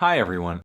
Hi everyone,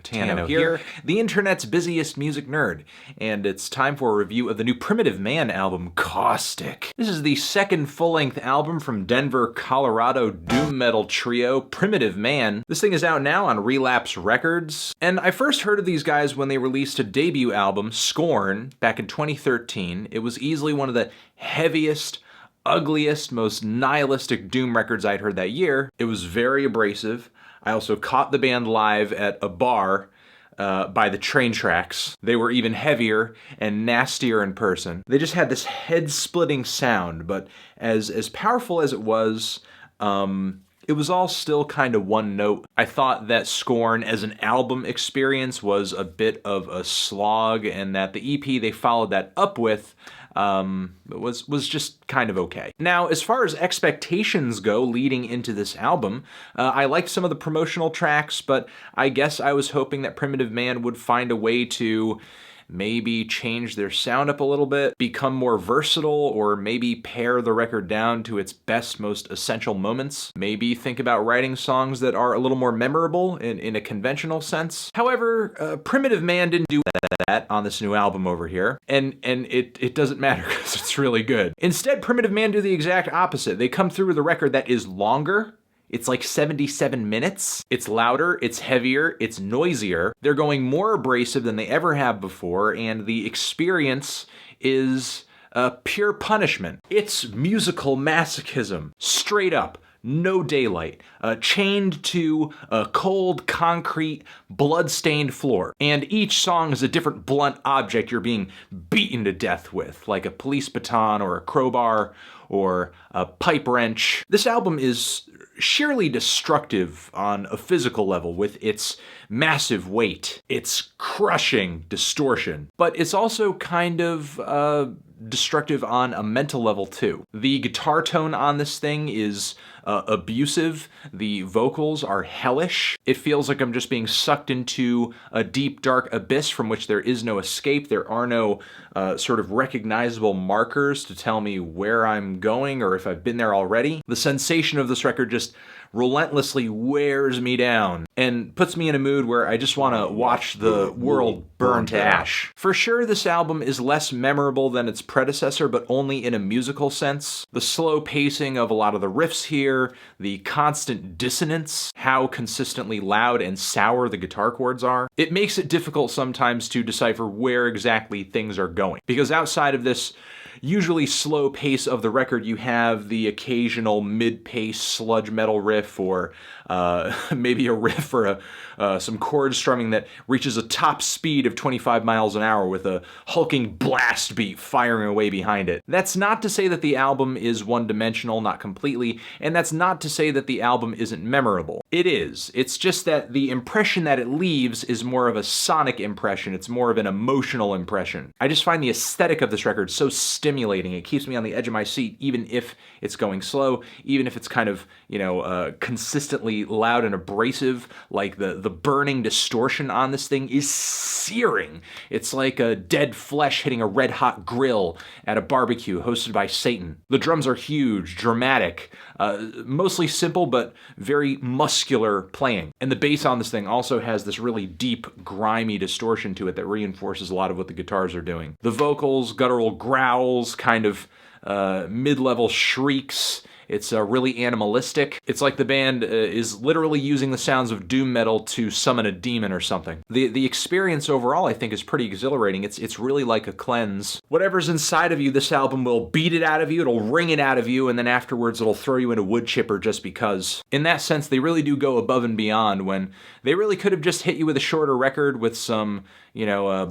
Tano here, the internet's busiest music nerd, and it's time for a review of the new Primitive Man album, Caustic. This is the second full-length album from Denver, Colorado doom metal trio, Primitive Man. This thing is out now on Relapse Records, and I first heard of these guys when they released a debut album, Scorn, back in 2013. It was easily one of the heaviest, ugliest, most nihilistic doom records I'd heard that year. It was very abrasive. I also caught the band live at a bar by the train tracks. They were even heavier and nastier in person. They just had this head-splitting sound, but as powerful as it was all still kind of one note. I thought that Scorn as an album experience was a bit of a slog, and that the EP they followed that up with was just kind of okay. Now, as far as expectations go leading into this album, I liked some of the promotional tracks, but I guess I was hoping that Primitive Man would find a way to maybe change their sound up a little bit, become more versatile, or maybe pare the record down to its best, most essential moments. Maybe think about writing songs that are a little more memorable in a conventional sense. However, Primitive Man didn't do that on this new album over here, and it doesn't matter because it's really good. Instead, Primitive Man do the exact opposite. They come through with a record that is longer. It's like 77 minutes. It's louder, it's heavier, it's noisier. They're going more abrasive than they ever have before, and the experience is pure punishment. It's musical masochism, straight up. No daylight, chained to a cold, concrete, blood-stained floor. And each song is a different blunt object you're being beaten to death with, like a police baton or a crowbar or a pipe wrench. This album is sheerly destructive on a physical level with its massive weight, its crushing distortion, but it's also kind of destructive on a mental level too. The guitar tone on this thing is abusive. The vocals are hellish. It feels like I'm just being sucked into a deep, dark abyss from which there is no escape. There are no sort of recognizable markers to tell me where I'm going or if I've been there already. The sensation of this record just relentlessly wears me down and puts me in a mood where I just want to watch the world burn to ash. For sure, this album is less memorable than its predecessor, but only in a musical sense. The slow pacing of a lot of the riffs here, the constant dissonance, how consistently loud and sour the guitar chords are, it makes it difficult sometimes to decipher where exactly things are going. Because outside of this usually slow pace of the record, you have the occasional mid-pace sludge metal riff, or maybe a riff or some chord strumming that reaches a top speed of 25 miles an hour with a hulking blast beat firing away behind it. That's not to say that the album is one-dimensional, not completely, and that's not to say that the album isn't memorable. It is. It's just that the impression that it leaves is more of a sonic impression. It's more of an emotional impression. I just find the aesthetic of this record so stimulating. It keeps me on the edge of my seat, even if it's going slow, even if it's kind of, consistently loud and abrasive. Like the burning distortion on this thing is searing. It's like a dead flesh hitting a red-hot grill at a barbecue hosted by Satan. The drums are huge, dramatic, mostly simple but very muscular playing. And the bass on this thing also has this really deep, grimy distortion to it that reinforces a lot of what the guitars are doing. The vocals, guttural growls, kind of mid-level shrieks. It's really animalistic. It's like the band is literally using the sounds of doom metal to summon a demon or something. The experience overall, I think, is pretty exhilarating. It's really like a cleanse. Whatever's inside of you, this album will beat it out of you, it'll wring it out of you, and then afterwards it'll throw you in a wood chipper just because. In that sense, they really do go above and beyond when they really could have just hit you with a shorter record with some,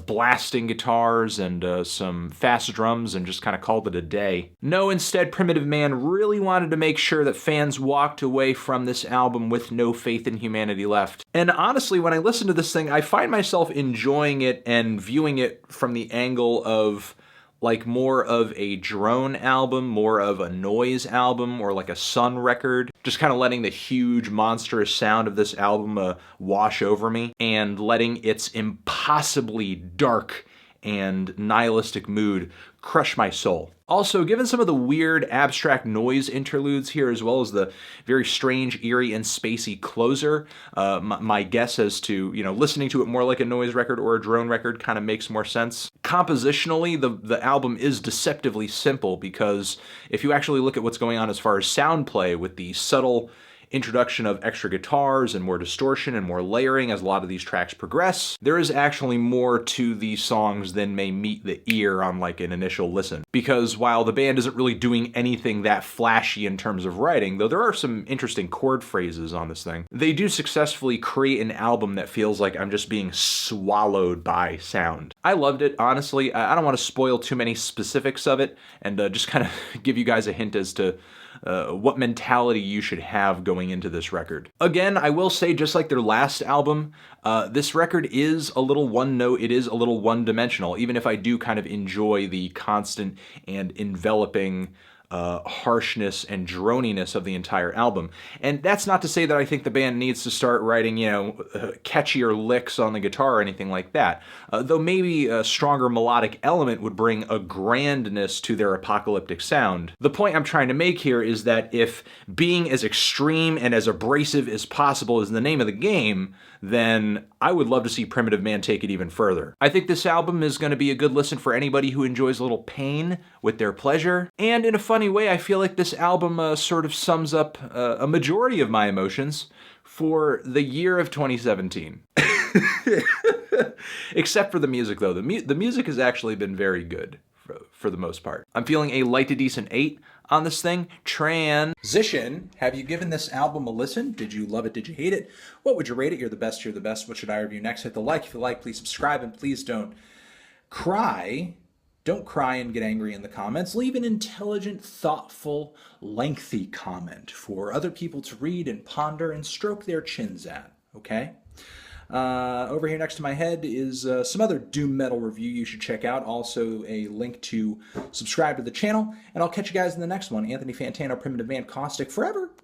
blasting guitars and some fast drums and just kind of called it a day. No, instead, Primitive Man really wanted to make sure that fans walked away from this album with no faith in humanity left. And honestly, when I listen to this thing, I find myself enjoying it and viewing it from the angle of like more of a drone album, more of a noise album, or like a Sun record. Just kind of letting the huge, monstrous sound of this album wash over me, and letting its impossibly dark and nihilistic mood crush my soul. Also, given some of the weird abstract noise interludes here, as well as the very strange, eerie, and spacey closer, my guess as to, listening to it more like a noise record or a drone record kind of makes more sense. Compositionally, the album is deceptively simple, because if you actually look at what's going on as far as sound play, with the subtle introduction of extra guitars and more distortion and more layering as a lot of these tracks progress, there is actually more to these songs than may meet the ear on like an initial listen. Because while the band isn't really doing anything that flashy in terms of writing, though there are some interesting chord phrases on this thing, they do successfully create an album that feels like I'm just being swallowed by sound. I loved it, honestly. I don't want to spoil too many specifics of it, and just kind of give you guys a hint as to what mentality you should have going into this record. Again, I will say, just like their last album, this record is a little one note, it is a little one-dimensional, even if I do kind of enjoy the constant and enveloping harshness and droniness of the entire album. And that's not to say that I think the band needs to start writing, catchier licks on the guitar or anything like that. Though maybe a stronger melodic element would bring a grandness to their apocalyptic sound. The point I'm trying to make here is that if being as extreme and as abrasive as possible is the name of the game, then I would love to see Primitive Man take it even further. I think this album is going to be a good listen for anybody who enjoys a little pain with their pleasure. And in a funny way, I feel like this album sort of sums up a majority of my emotions for the year of 2017. Except for the music, though. The music has actually been very good for the most part. I'm feeling a light to decent 8 on this thing. Transition. Have you given this album a listen? Did you love it? Did you hate it? What would you rate it? You're the best. You're the best. What should I review next? Hit the like if you like. Please subscribe, and please don't cry. Don't cry and get angry in the comments. Leave an intelligent, thoughtful, lengthy comment for other people to read and ponder and stroke their chins at, okay? Over here next to my head is some other doom metal review you should check out. Also a link to subscribe to the channel. And I'll catch you guys in the next one. Anthony Fantano, Primitive Man, Caustic, forever.